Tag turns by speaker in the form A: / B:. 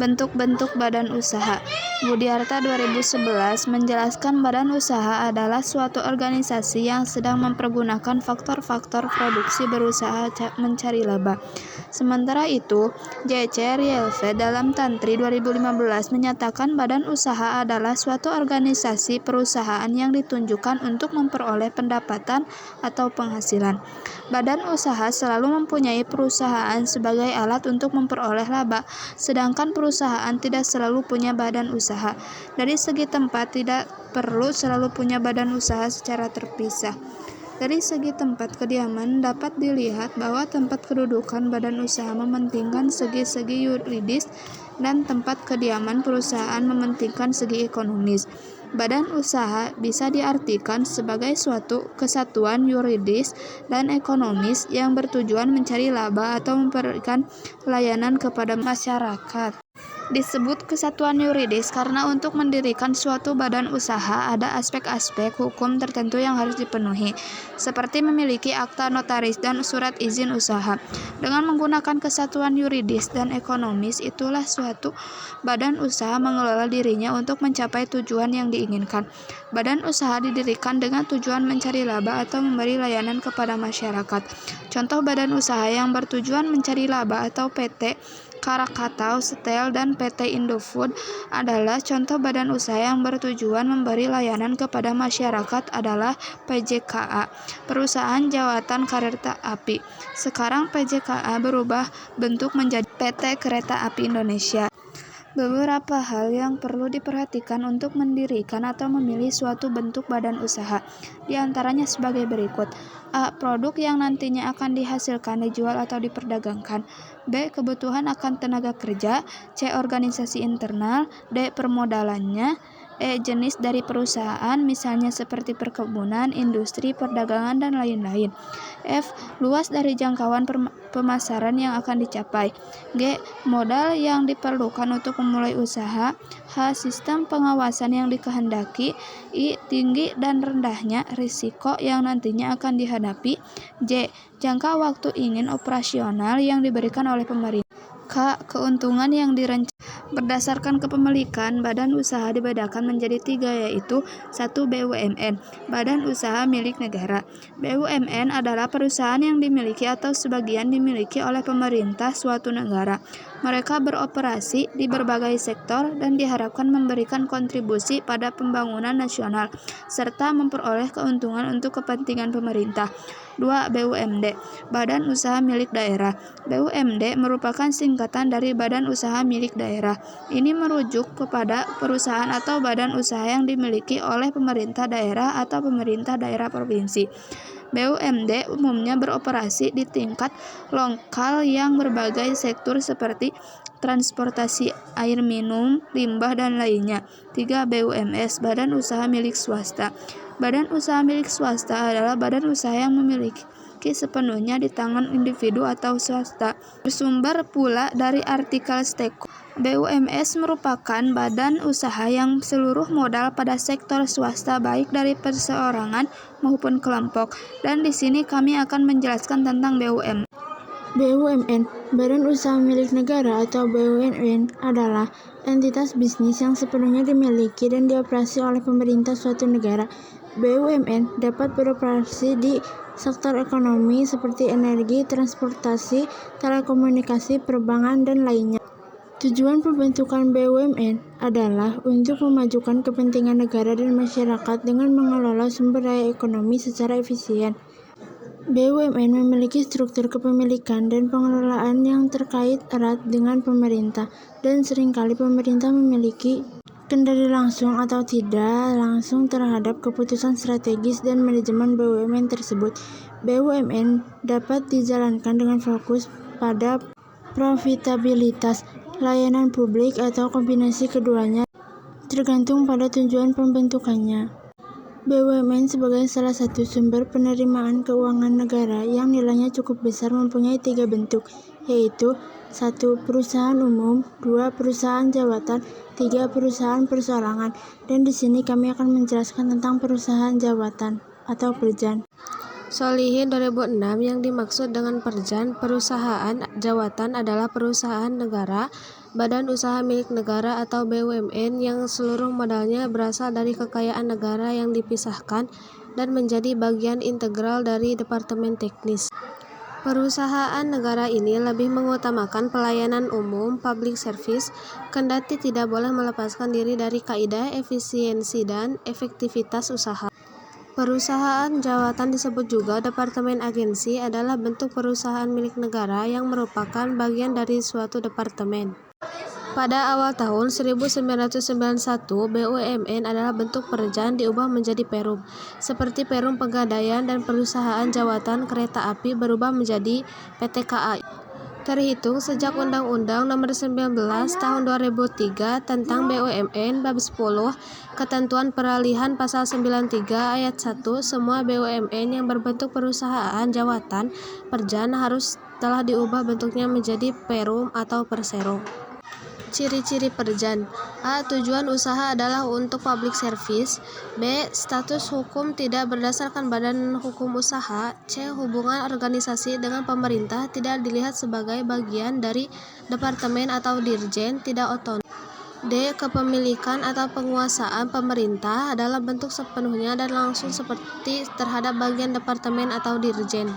A: Bentuk-bentuk badan usaha. Budiarta 2011 menjelaskan badan usaha adalah suatu organisasi yang sedang mempergunakan faktor-faktor produksi berusaha mencari laba. Sementara itu, J.C. Rielve dalam Tantri 2015 menyatakan badan usaha adalah suatu organisasi perusahaan yang ditunjukkan untuk memperoleh pendapatan atau penghasilan. Badan usaha selalu mempunyai perusahaan sebagai alat untuk memperoleh laba, sedangkan perusahaan tidak selalu punya badan usaha. Dari segi tempat, tidak perlu selalu punya badan usaha secara terpisah. Dari segi tempat kediaman, dapat dilihat bahwa tempat kedudukan badan usaha mementingkan segi-segi yuridis dan tempat kediaman perusahaan mementingkan segi ekonomis. Badan usaha bisa diartikan sebagai suatu kesatuan yuridis dan ekonomis yang bertujuan mencari laba atau memberikan layanan kepada masyarakat. Disebut kesatuan yuridis karena untuk mendirikan suatu badan usaha ada aspek-aspek hukum tertentu yang harus dipenuhi, seperti memiliki akta notaris dan surat izin usaha. Dengan menggunakan kesatuan yuridis dan ekonomis, itulah suatu badan usaha mengelola dirinya untuk mencapai tujuan yang diinginkan. Badan usaha didirikan dengan tujuan mencari laba atau memberi layanan kepada masyarakat. Contoh badan usaha yang bertujuan mencari laba atau PT Krakatau Steel dan PT Indofood adalah contoh badan usaha yang bertujuan memberi layanan kepada masyarakat adalah PJKA, Perusahaan Jawatan Kereta Api. Sekarang PJKA berubah bentuk menjadi PT Kereta Api Indonesia. Beberapa hal yang perlu diperhatikan untuk mendirikan atau memilih suatu bentuk badan usaha, di antaranya sebagai berikut. A. Produk yang nantinya akan dihasilkan, dijual atau diperdagangkan. B. Kebutuhan akan tenaga kerja. C. Organisasi internal. D. Permodalannya. E. Jenis dari perusahaan, misalnya seperti perkebunan, industri, perdagangan, dan lain-lain. F. Luas dari jangkauan pemasaran yang akan dicapai. G. Modal yang diperlukan untuk memulai usaha. H. Sistem pengawasan yang dikehendaki. I. Tinggi dan rendahnya risiko yang nantinya akan dihadapi. J. Jangka waktu ingin operasional yang diberikan oleh pemerintah. K. Keuntungan yang direncanakan. Berdasarkan kepemilikan, badan usaha dibedakan menjadi 3, yaitu 1. BUMN, badan usaha milik negara. BUMN adalah perusahaan yang dimiliki atau sebagian dimiliki oleh pemerintah suatu negara. Mereka beroperasi di berbagai sektor dan diharapkan memberikan kontribusi pada pembangunan nasional, serta memperoleh keuntungan untuk kepentingan pemerintah. 2. BUMD, badan usaha milik daerah. BUMD merupakan singkatan dari badan usaha milik daerah. Ini merujuk kepada perusahaan atau badan usaha yang dimiliki oleh pemerintah daerah atau pemerintah daerah provinsi. BUMD umumnya beroperasi di tingkat lokal yang berbagai sektor seperti transportasi air minum, limbah, dan lainnya. 3. BUMS, badan usaha milik swasta. Badan usaha milik swasta adalah badan usaha yang memiliki sepenuhnya di tangan individu atau swasta. Bersumber pula dari artikel Steko. BUMS merupakan badan usaha yang seluruh modal pada sektor swasta baik dari perseorangan maupun kelompok. Dan di sini kami akan menjelaskan tentang BUMN.
B: BUMN, Badan Usaha Milik Negara atau BUMN adalah entitas bisnis yang sepenuhnya dimiliki dan dioperasi oleh pemerintah suatu negara. BUMN dapat beroperasi di sektor ekonomi seperti energi, transportasi, telekomunikasi, perbankan, dan lainnya. Tujuan pembentukan BUMN adalah untuk memajukan kepentingan negara dan masyarakat dengan mengelola sumber daya ekonomi secara efisien. BUMN memiliki struktur kepemilikan dan pengelolaan yang terkait erat dengan pemerintah, dan seringkali pemerintah memiliki kendali langsung atau tidak langsung terhadap keputusan strategis dan manajemen BUMN tersebut. BUMN dapat dijalankan dengan fokus pada profitabilitas, layanan publik, atau kombinasi keduanya, tergantung pada tujuan pembentukannya. BUMN sebagai salah satu sumber penerimaan keuangan negara yang nilainya cukup besar mempunyai 3 bentuk, yaitu 1. Perusahaan umum, 2. Perusahaan jawatan, 3. Perusahaan perseorangan. Dan di sini kami akan menjelaskan tentang perusahaan jawatan atau perjan.
C: Solihin 2006 yang dimaksud dengan Perjan, perusahaan jawatan adalah perusahaan negara, badan usaha milik negara atau BUMN yang seluruh modalnya berasal dari kekayaan negara yang dipisahkan dan menjadi bagian integral dari Departemen Teknis. Perusahaan negara ini lebih mengutamakan pelayanan umum (public service), kendati tidak boleh melepaskan diri dari kaidah efisiensi dan efektivitas usaha. Perusahaan jawatan disebut juga departemen agensi adalah bentuk perusahaan milik negara yang merupakan bagian dari suatu departemen. Pada awal tahun 1991, BUMN adalah bentuk Perjan diubah menjadi Perum, seperti Perum Pegadaian dan Perusahaan Jawatan Kereta Api berubah menjadi PT KAI. Terhitung sejak Undang-Undang Nomor 19 Tahun 2003 tentang BUMN Bab 10, Ketentuan Peralihan Pasal 93 Ayat 1, semua BUMN yang berbentuk perusahaan jawatan Perjan harus telah diubah bentuknya menjadi Perum atau Persero. Ciri-ciri Perjan. A. Tujuan usaha adalah untuk public service. B. Status hukum tidak berdasarkan badan hukum usaha. C. Hubungan organisasi dengan pemerintah tidak dilihat sebagai bagian dari departemen atau dirjen, tidak otonom. D. Kepemilikan atau penguasaan pemerintah adalah bentuk sepenuhnya dan langsung seperti terhadap bagian departemen atau dirjen.